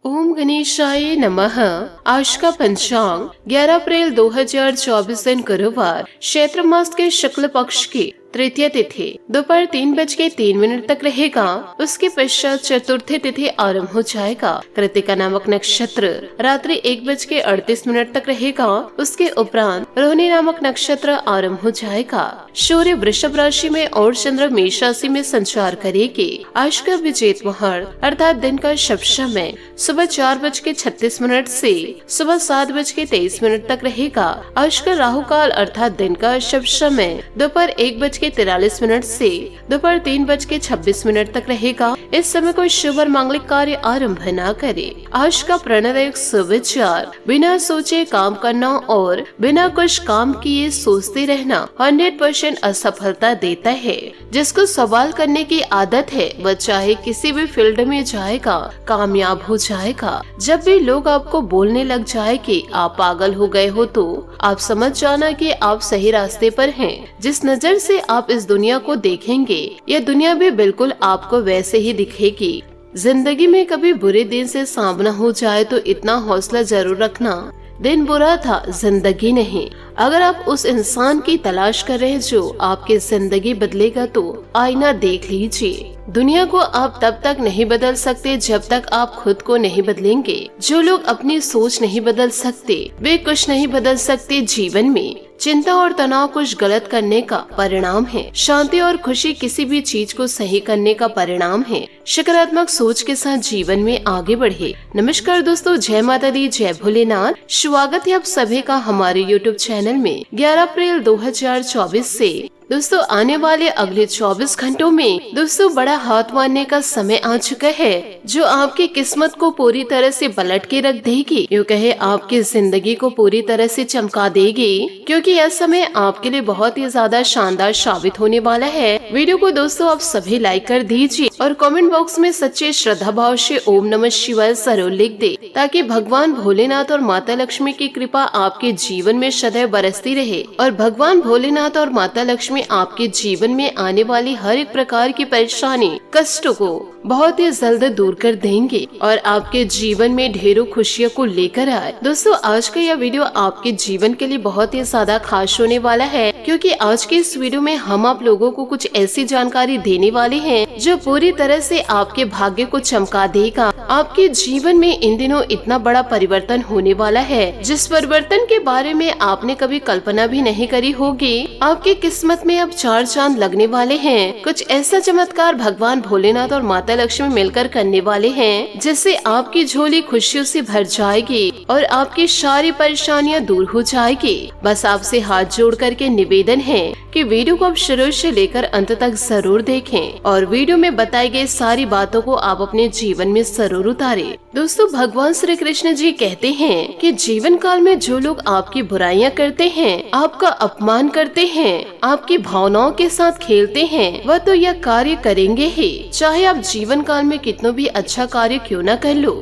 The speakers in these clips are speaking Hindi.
ओम गणेशाय नमः। आज का पंचांग 11 अप्रैल 2024 दिन गुरुवार, चैत्र मास के शुक्ल पक्ष की तृतीय तिथि दोपहर 3:03 तक रहेगा। उसके पश्चात चतुर्थी तिथि आरंभ हो जाएगा। कृतिका नामक नक्षत्र रात्रि 1:38 तक रहेगा। उसके उपरांत रोहिणी नामक नक्षत्र आरंभ हो जाएगा। सूर्य वृषभ राशि में और चंद्र मेष राशि में संचार करेगी। आज का विजेत मुहूर्त अर्थात दिन का शुभ समय सुबह 4:36 से सुबह 7:23 तक रहेगा। आज का राहु काल अर्थात दिन का शुभ समय दोपहर 1:43 से दोपहर 3:26 तक रहेगा। इस समय कोई शुभ और मांगलिक कार्य आरंभ न करे। आज का प्रणव सुविचार बिना सोचे काम करना और बिना कुछ काम किए सोचते रहना 100% असफलता देता है। जिसको सवाल करने की आदत है वह चाहे किसी भी फील्ड में जाएगा, कामयाब हो जाएगा। जब भी लोग आपको बोलने लग जाए कि आप पागल हो गए हो तो आप समझ जाना कि आप सही रास्ते पर हैं। जिस नजर से आप इस दुनिया को देखेंगे यह दुनिया भी बिल्कुल आपको वैसे ही दिखेगी। जिंदगी में कभी बुरे दिन से सामना हो जाए तो इतना हौसला जरूर रखना, दिन बुरा था, जिंदगी नहीं। अगर आप उस इंसान की तलाश कर रहे जो आपकी जिंदगी बदलेगा तो आईना देख लीजिए। दुनिया को आप तब तक नहीं बदल सकते जब तक आप खुद को नहीं बदलेंगे। जो लोग अपनी सोच नहीं बदल सकते वे कुछ नहीं बदल सकते जीवन में। चिंता और तनाव कुछ गलत करने का परिणाम है। शांति और खुशी किसी भी चीज को सही करने का परिणाम है। सकारात्मक सोच के साथ जीवन में आगे बढ़े। नमस्कार दोस्तों, जय माता दी, जय भोलेनाथ। स्वागत है आप सभी का हमारे YouTube चैनल में। 11 अप्रैल 2024 से दोस्तों आने वाले अगले 24 घंटों में दोस्तों बड़ा हाथ मारने का समय आ चुका है जो आपकी किस्मत को पूरी तरह से पलट के रख देगी। यूँ कहे आपकी जिंदगी को पूरी तरह से चमका देगी, क्योंकि यह समय आपके लिए बहुत ही ज्यादा शानदार साबित होने वाला है। वीडियो को दोस्तों आप सभी लाइक कर दीजिए और कमेंट बॉक्स में सच्चे श्रद्धा भाव से ओम नमः शिवाय जरूर लिख दे, ताकि भगवान भोलेनाथ और माता लक्ष्मी की कृपा आपके जीवन में सदैव बरसती रहे और भगवान भोलेनाथ और माता लक्ष्मी आपके जीवन में आने वाली हर एक प्रकार की परेशानी, कष्टों को बहुत ही जल्द दूर कर देंगे और आपके जीवन में ढेरों खुशियों को लेकर आए। दोस्तों आज का यह वीडियो आपके जीवन के लिए बहुत ही ज्यादा खास होने वाला है, क्योंकि आज के इस वीडियो में हम आप लोगों को कुछ ऐसी जानकारी देने वाले हैं जो पूरी तरह से आपके भाग्य को चमका देगा। आपके जीवन में इन दिनों इतना बड़ा परिवर्तन होने वाला है जिस परिवर्तन के बारे में आपने कभी कल्पना भी नहीं करी होगी। आपकी किस्मत में अब 4 चांद लगने वाले हैं। कुछ ऐसा चमत्कार भगवान भोलेनाथ और माता लक्ष्मी मिलकर करने वाले हैं जिससे आपकी झोली खुशियों से भर जाएगी और आपकी सारी परेशानियां दूर हो जाएगी। बस आपसे हाथ जोड़ करके निवेदन है कि वीडियो को आप शुरू से लेकर अंत तक जरूर देखें और वीडियो में बताई गई सारी बातों को आप अपने जीवन में जरूर उतारें। दोस्तों भगवान श्री कृष्ण जी कहते हैं कि जीवन काल में जो लोग आपकी बुराइयां करते हैं, आपका अपमान करते हैं, आपकी भावनाओं के साथ खेलते हैं, वह तो यह कार्य करेंगे ही, चाहे आप जीवन काल में कितना भी अच्छा कार्य क्यों न कर लो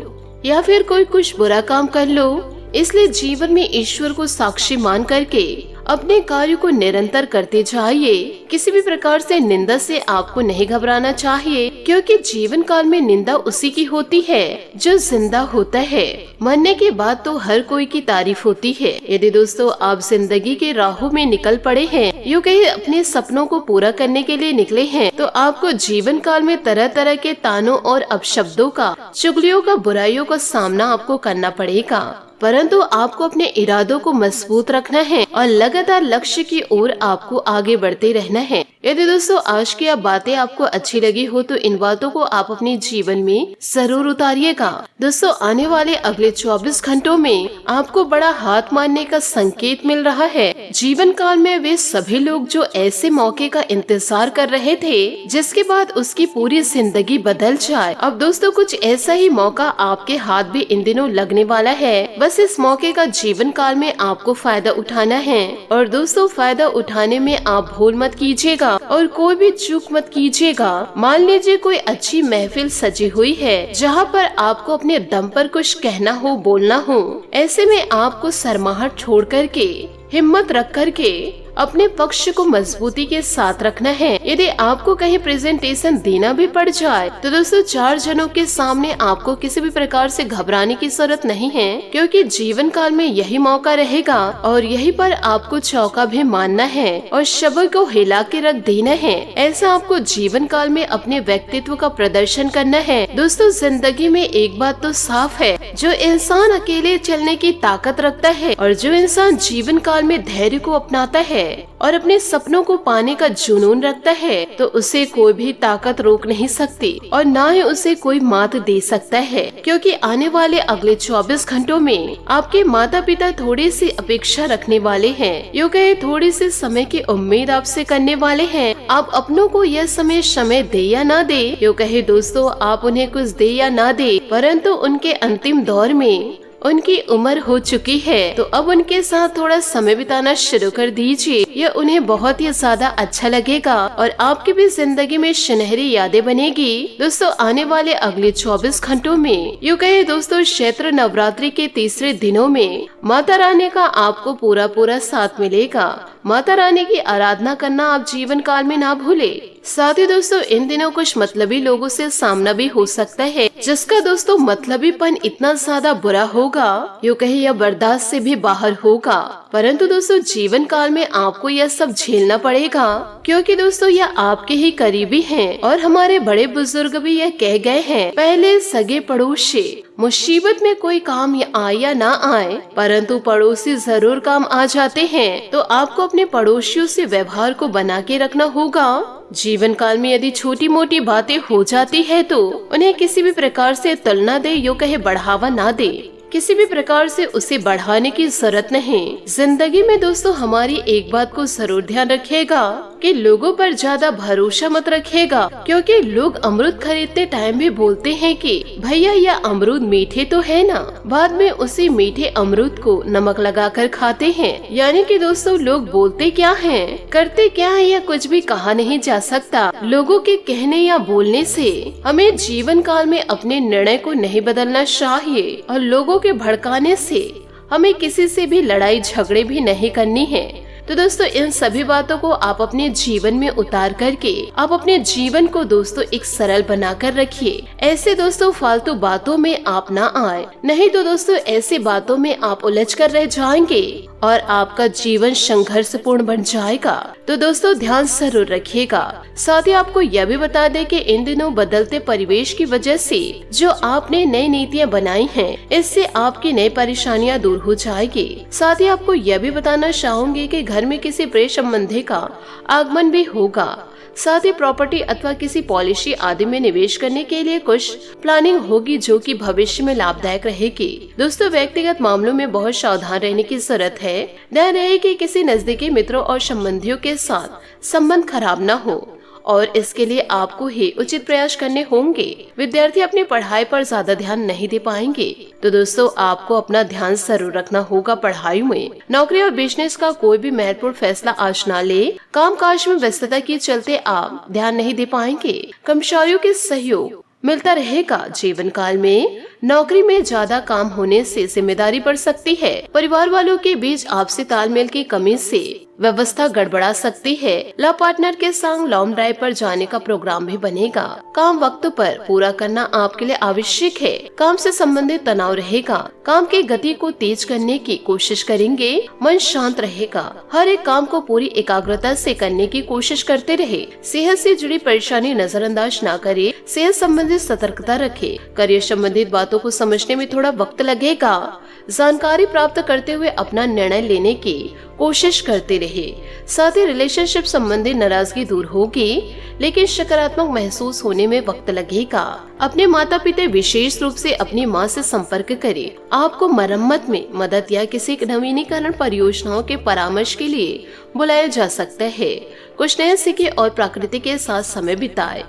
या फिर कोई कुछ बुरा काम कर लो। इसलिए जीवन में ईश्वर को साक्षी मान करके अपने कार्य को निरंतर करते जाइए। किसी भी प्रकार से निंदा से आपको नहीं घबराना चाहिए, क्योंकि जीवन काल में निंदा उसी की होती है जो जिंदा होता है। मरने के बाद तो हर कोई की तारीफ होती है। यदि दोस्तों आप जिंदगी के राहों में निकल पड़े हैं, यूँ कहे अपने सपनों को पूरा करने के लिए निकले हैं, तो आपको जीवन काल में तरह तरह के तानों और अपशब्दों का, चुगलियों का, बुराइयों का सामना आपको करना पड़ेगा। परंतु आपको अपने इरादों को मजबूत रखना है और लगातार लक्ष्य की ओर आपको आगे बढ़ते रहना है। यदि दोस्तों आज की आप बातें आपको अच्छी लगी हो तो इन बातों को आप अपने जीवन में जरूर उतारिएगा। दोस्तों आने वाले अगले 24 घंटों में आपको बड़ा हाथ मारने का संकेत मिल रहा है। जीवन काल में वे सभी लोग जो ऐसे मौके का इंतजार कर रहे थे जिसके बाद उसकी पूरी जिंदगी बदल जाए, अब दोस्तों कुछ ऐसा ही मौका आपके हाथ भी इन दिनों लगने वाला है। बस इस मौके का जीवन काल में आपको फायदा उठाना है और दोस्तों फायदा उठाने में आप भूल मत कीजिएगा और कोई भी चूक मत कीजिएगा। मान लीजिए कोई अच्छी महफिल सजी हुई है जहाँ पर आपको अपने दम पर कुछ कहना हो, बोलना हो, ऐसे में आपको शर्माहट छोड़ करके हिम्मत रख करके अपने पक्ष को मजबूती के साथ रखना है। यदि आपको कहीं प्रेजेंटेशन देना भी पड़ जाए तो दोस्तों 4 जनों के सामने आपको किसी भी प्रकार से घबराने की जरूरत नहीं है, क्योंकि जीवन काल में यही मौका रहेगा और यही पर आपको चौका भी मानना है और शब्द को हिला के रख देना है। ऐसा आपको जीवन काल में अपने व्यक्तित्व का प्रदर्शन करना है। दोस्तों जिंदगी में एक बात तो साफ है, जो इंसान अकेले चलने की ताकत रखता है और जो इंसान जीवन काल में धैर्य को अपनाता है और अपने सपनों को पाने का जुनून रखता है, तो उसे कोई भी ताकत रोक नहीं सकती और ना ही उसे कोई मात दे सकता है। क्योंकि आने वाले अगले 24 घंटों में आपके माता पिता थोड़ी सी अपेक्षा रखने वाले हैं, यूँ कहे थोड़ी सी समय की उम्मीद आपसे करने वाले हैं। आप अपनों को यह समय दे या ना दे, यूँ कहे दोस्तों आप उन्हें कुछ दे या ना दे, परंतु उनके अंतिम दौर में उनकी उम्र हो चुकी है, तो अब उनके साथ थोड़ा समय बिताना शुरू कर दीजिए। यह उन्हें बहुत ही ज्यादा अच्छा लगेगा और आपकी भी जिंदगी में सुनहरी यादें बनेगी। दोस्तों आने वाले अगले 24 घंटों में यूँ कहे दोस्तों चैत्र नवरात्रि के तीसरे दिनों में माता रानी का आपको पूरा साथ मिलेगा। माता रानी की आराधना करना आप जीवन काल में ना भूले। साथ ही दोस्तों इन दिनों कुछ मतलबी लोगों से सामना भी हो सकता है, जिसका दोस्तों मतलबीपन इतना ज्यादा बुरा होगा, यूँ कहे यह बर्दाश्त से भी बाहर होगा। परंतु दोस्तों जीवन काल में आपको यह सब झेलना पड़ेगा, क्योंकि दोस्तों यह आपके ही करीबी हैं और हमारे बड़े बुजुर्ग भी यह कह गए हैं, पहले सगे पड़ोसी। मुसीबत में कोई काम आए या ना आए, परंतु पड़ोसी जरूर काम आ जाते हैं। तो आपको अपने पड़ोसियों से व्यवहार को बना के रखना होगा। जीवन काल में यदि छोटी मोटी बातें हो जाती है तो उन्हें किसी भी प्रकार से तुलना दे, यूँ कहे बढ़ावा ना दे, किसी भी प्रकार से उसे बढ़ाने की जरूरत नहीं। जिंदगी में दोस्तों हमारी एक बात को जरूर ध्यान रखिएगा कि लोगों पर ज्यादा भरोसा मत रखिएगा, क्योंकि लोग अमरूद खरीदते टाइम भी बोलते हैं कि भैया यह अमरूद मीठे तो है ना, बाद में उसी मीठे अमरूद को नमक लगाकर खाते हैं। यानी कि दोस्तों लोग बोलते क्या हैं, करते क्या है, यह कुछ भी कहा नहीं जा सकता। लोगों के कहने या बोलने से हमें जीवन काल में अपने निर्णय को नहीं बदलना चाहिए और लोगों के भड़काने से हमें किसी से भी लड़ाई झगड़े भी नहीं करनी है। तो दोस्तों इन सभी बातों को आप अपने जीवन में उतार करके आप अपने जीवन को दोस्तों एक सरल बनाकर रखिए। ऐसे दोस्तों फालतू बातों में आप ना आए, नहीं तो दोस्तों ऐसे बातों में आप उलझ कर रह जाएंगे और आपका जीवन संघर्षपूर्ण बन जाएगा। तो दोस्तों ध्यान जरूर रखिएगा। साथ ही आपको यह भी बता दें कि इन दिनों बदलते परिवेश की वजह से जो आपने नई नीतियाँ बनाई हैं, इससे आपकी नई परेशानियाँ दूर हो जाएगी। साथ ही आपको यह भी बताना चाहूंगी कि घर में किसी प्रिय संबंधी का आगमन भी होगा। साथ ही प्रॉपर्टी अथवा किसी पॉलिसी आदि में निवेश करने के लिए कुछ प्लानिंग होगी, जो कि भविष्य में लाभदायक रहेगी। दोस्तों व्यक्तिगत मामलों में बहुत सावधान रहने की जरूरत है। ध्यान रहे कि किसी नजदीकी मित्रों और संबंधियों के साथ संबंध खराब न हो और इसके लिए आपको ही उचित प्रयास करने होंगे। विद्यार्थी अपनी पढ़ाई पर ज्यादा ध्यान नहीं दे पाएंगे, तो दोस्तों आपको अपना ध्यान जरूर रखना होगा पढ़ाई में। नौकरी और बिजनेस का कोई भी महत्वपूर्ण फैसला आज ना ले। काम काज में व्यस्तता के चलते आप ध्यान नहीं दे पाएंगे। कर्मचारियों के सहयोग मिलता रहेगा। जीवन काल में नौकरी में ज्यादा काम होने से जिम्मेदारी बढ़ सकती है। परिवार वालों के बीच आपसी तालमेल की कमी से व्यवस्था गड़बड़ा सकती है। लव पार्टनर के संग लॉन्ग ड्राइव पर जाने का प्रोग्राम भी बनेगा। काम वक्त पर पूरा करना आपके लिए आवश्यक है। काम से संबंधित तनाव रहेगा। काम की गति को तेज करने की कोशिश करेंगे। मन शांत रहेगा। हर एक काम को पूरी एकाग्रता से करने की कोशिश करते रहे। सेहत से जुड़ी परेशानी नजरअंदाज ना करे। सेहत संबंधित सतर्कता रखे। करियर संबंधित बातों को समझने में थोड़ा वक्त लगेगा। जानकारी प्राप्त करते हुए अपना निर्णय लेने की कोशिश करते रहे। साथ ही रिलेशनशिप संबंधी नाराजगी दूर होगी, लेकिन सकारात्मक महसूस होने में वक्त लगेगा। अपने माता पिता विशेष रूप से अपनी माँ से संपर्क करें। आपको मरम्मत में मदद या किसी नवीनीकरण परियोजनाओं के परामर्श के लिए बुलाया जा सकता है। कुछ नए सीखे और प्रकृति के साथ समय बिताए।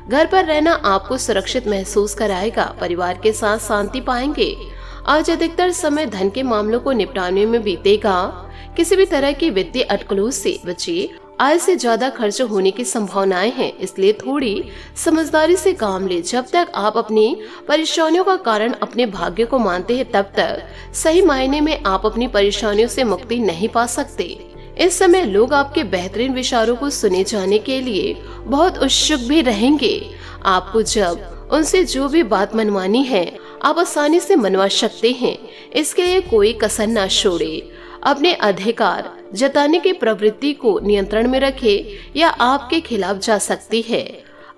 घर पर रहना आपको सुरक्षित महसूस कराएगा। परिवार के साथ शांति पाएंगे। आज अधिकतर समय धन के मामलों को निपटाने में बीतेगा। किसी भी तरह की वित्तीय अटकलों से बचिए। आय से ज्यादा खर्च होने की संभावनाएं हैं, इसलिए थोड़ी समझदारी से काम ले। जब तक आप अपनी परेशानियों का कारण अपने भाग्य को मानते हैं, तब तक सही मायने में आप अपनी परेशानियों से मुक्ति नहीं पा सकते। इस समय लोग आपके बेहतरीन विचारों को सुने जाने के लिए बहुत उत्सुक भी रहेंगे। आपको जब उनसे जो भी बात मनवानी है आप आसानी से मनवा सकते हैं। इसके लिए कोई कसर ना छोड़े। अपने अधिकार जताने की प्रवृत्ति को नियंत्रण में रखे या आपके खिलाफ जा सकती है।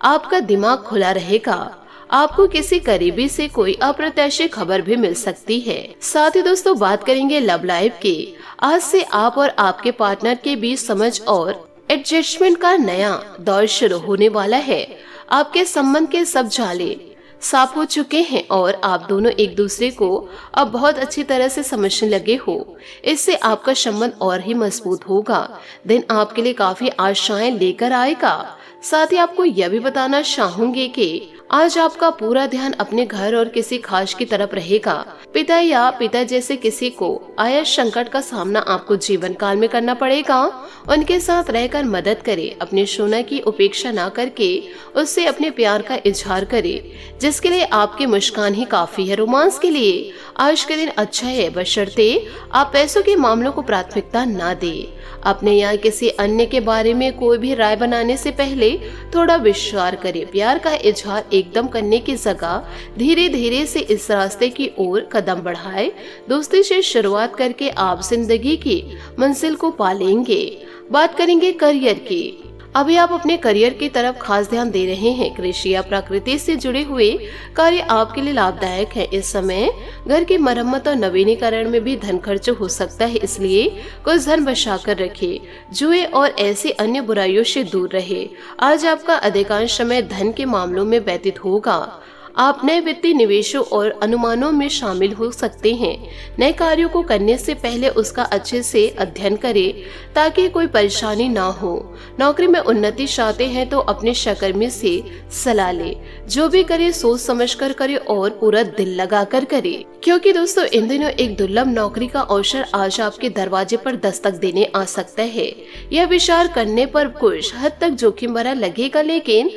आपका दिमाग खुला रहेगा। आपको किसी करीबी से कोई अप्रत्याशित खबर भी मिल सकती है। साथ ही दोस्तों बात करेंगे लव लाइफ की। आज से आप और आपके पार्टनर के बीच समझ और एडजस्टमेंट का नया दौर शुरू होने वाला है। आपके संबंध के सब जाले साफ हो चुके हैं और आप दोनों एक दूसरे को अब बहुत अच्छी तरह से समझने लगे हो। इससे आपका संबंध और ही मजबूत होगा। दिन आपके लिए काफी आशाएं लेकर आएगा। साथ ही आपको यह भी बताना चाहूंगी कि आज आपका पूरा ध्यान अपने घर और किसी खास की तरफ रहेगा। पिता या पिता जैसे किसी को आया संकट का सामना आपको जीवन काल में करना पड़ेगा। उनके साथ रहकर मदद करे। अपने सोना की उपेक्षा ना करके उससे अपने प्यार का इजहार करे, जिसके लिए आपकी मुस्कान ही काफी है। रोमांस के लिए आज के दिन अच्छा है, बशर्ते आप पैसों के मामलों को प्राथमिकता ना दे। अपने या किसी अन्य के बारे में कोई भी राय बनाने से पहले थोड़ा विचार करें। प्यार का इजहार एकदम करने की जगह धीरे धीरे से इस रास्ते की ओर कदम बढ़ाए। दोस्ती से शुरुआत करके आप जिंदगी की मंजिल को पालेंगे। बात करेंगे करियर की। अभी आप अपने करियर की तरफ खास ध्यान दे रहे हैं। कृषि या प्रकृति से जुड़े हुए कार्य आपके लिए लाभदायक है। इस समय घर की मरम्मत और नवीनीकरण में भी धन खर्च हो सकता है, इसलिए कुछ धन बचा कर रखे। जुए और ऐसी अन्य बुराइयों से दूर रहे। आज आपका अधिकांश समय धन के मामलों में व्यतीत होगा। आप नए वित्तीय निवेशों और अनुमानों में शामिल हो सकते हैं। नए कार्यों को करने से पहले उसका अच्छे से अध्ययन करें ताकि कोई परेशानी ना हो। नौकरी में उन्नति चाहते हैं तो अपने सहकर्मी से सलाह ले। जो भी करे सोच समझ कर करे और पूरा दिल लगा कर करे, क्योंकि दोस्तों इन दिनों एक दुर्लभ नौकरी का अवसर आज आपके दरवाजे पर दस्तक देने आ सकता है। यह विचार करने पर कुछ हद तक जोखिम भरा लगेगा, लेकिन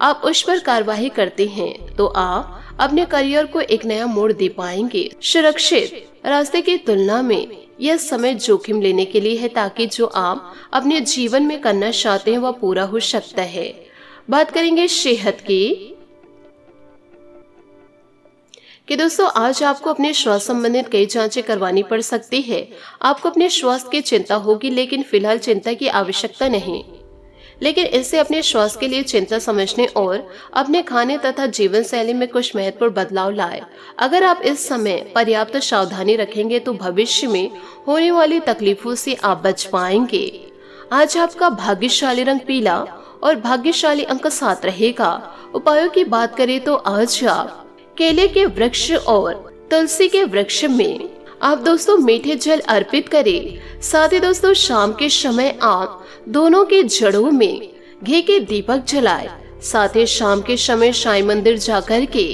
आप उस पर कार्रवाई करते हैं तो आप अपने करियर को एक नया मोड़ दे पाएंगे। सुरक्षित रास्ते की तुलना में यह समय जोखिम लेने के लिए है, ताकि जो आप अपने जीवन में करना चाहते हैं वह पूरा हो सकता है। बात करेंगे सेहत की कि दोस्तों आज आपको अपने स्वास्थ्य संबंधित कई जांचें करवानी पड़ सकती है। आपको अपने स्वास्थ्य की चिंता होगी, लेकिन फिलहाल चिंता की आवश्यकता नहीं। लेकिन इससे अपने स्वास्थ्य के लिए चिंता समझने और अपने खाने तथा जीवन शैली में कुछ महत्वपूर्ण बदलाव लाए। अगर आप इस समय पर्याप्त सावधानी रखेंगे तो भविष्य में होने वाली तकलीफों से आप बच पाएंगे। आज आपका भाग्यशाली रंग पीला और भाग्यशाली अंक 7 रहेगा। उपायों की बात करें तो आज आप केले के वृक्ष और तुलसी के वृक्ष में आप दोस्तों मीठे जल अर्पित करें। साथ ही दोस्तों शाम के समय आप दोनों के जड़ों में घी के दीपक जलाए। साथ ही शाम के समय साई मंदिर जाकर के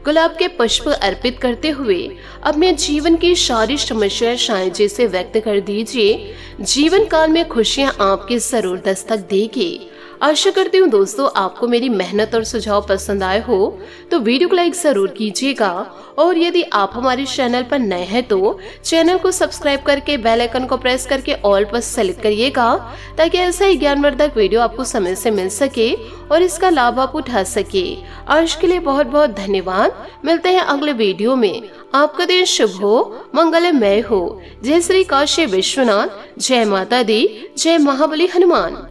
गुलाब के पुष्प अर्पित करते हुए अपने जीवन की सारी समस्याएं साईं जी से व्यक्त कर दीजिए। जीवन काल में खुशियां आपकी जरूर दस्तक देगी। आशा करती हूँ दोस्तों आपको मेरी मेहनत और सुझाव पसंद आए हो तो वीडियो को लाइक जरूर कीजिएगा, और यदि आप हमारे चैनल पर नए हैं तो चैनल को सब्सक्राइब करके बेल आइकन को प्रेस करके ऑल पर सेलेक्ट करिएगा, ताकि ऐसा ही ज्ञानवर्धक वीडियो आपको समय से मिल सके और इसका लाभ आप उठा सके। आज के लिए बहुत बहुत धन्यवाद। मिलते हैं अगले वीडियो में। आपका दिन शुभ हो, मंगलमय हो। जय श्री काशी विश्वनाथ, जय माता दी, जय महाबली हनुमान।